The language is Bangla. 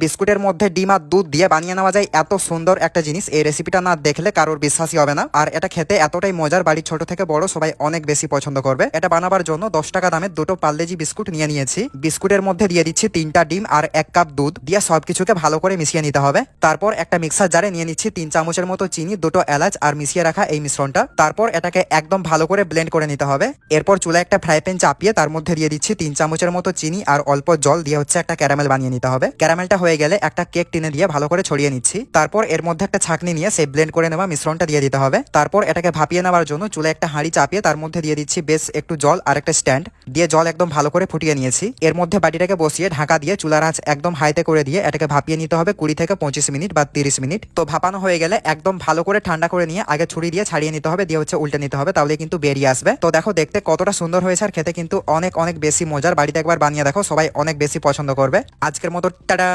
বিস্কুটের মধ্যে ডিম আর দুধ দিয়ে বানিয়ে নেওয়া যায় এত সুন্দর একটা জিনিস। এই রেসিপিটা না দেখলে কারোর বিশ্বাসই হবে না। আর এটা খেতে এতটাই মজার, বাড়ির ছোট থেকে বড় সবাই অনেক বেশি পছন্দ করবে। এটা বানাবার জন্য 10 টাকা দামের দুটো পার্লেজি বিস্কুট নিয়ে নিয়েছি। বিস্কুটের মধ্যে দিয়ে দিচ্ছি 3টা ডিম আর 1 কাপ দুধ দিয়ে সবকিছুকে ভালো করে মিশিয়ে নিতে হবে। তারপর একটা মিক্সার জারে নিয়ে নিচ্ছি 3 চামচের মতো চিনি, দুটো এলাচ আর মিশিয়ে রাখা এই মিশ্রণটা। তারপর এটাকে একদম ভালো করে ব্লেন্ড করে নিতে হবে। এরপর চুলায় একটা ফ্রাই প্যান চাপিয়ে তার মধ্যে দিয়ে দিচ্ছি 3 চামচের মতো চিনি আর অল্প জল দিয়ে একটা ক্যারামেল বানিয়ে নিতে হবে। ক্যারামেলটা হয়ে গেলে একটা কেক টিনে দিয়ে ভালো করে ছড়িয়ে নিচ্ছি। তারপর এর মধ্যে একটা ছাঁকনি নিয়ে সেই ব্লেন্ড করে নেওয়া মিশ্রণটা দিয়ে দিতে হবে। তারপর এটাকে ভাপিয়ে নেওয়ার জন্য চুলায় একটা হাঁড়ি চাপিয়ে তার মধ্যে দিয়ে দিচ্ছি বেশ একটু জল আর একটা স্ট্যান্ড দিয়ে জল একদম ভালো করে ফুটিয়ে নিয়েছি। এর মধ্যে বাটিটাকে বসিয়ে ঢাকা দিয়ে চুলার আঁচ একদম হাইতে করে দিয়ে এটাকে ভাপিয়ে নিতে হবে 20 থেকে 25 মিনিট বা 30 মিনিট। তো ভাপানো হয়ে গেলে একদম ভালো করে ঠান্ডা করে নিয়ে আগে ছুরি দিয়ে ছাড়িয়ে নিতে হবে, দিয়ে উল্টে নিতে হবে, তাহলে কিন্তু বেরিয়ে আসবে। তো দেখো দেখতে কতটা সুন্দর হয়েছে আর খেতে কিন্তু অনেক অনেক বেশি মজার। বাড়িতে একবার বানিয়ে দেখো, সবাই অনেক বেশি পছন্দ করবে। আজকের মতো টাটা।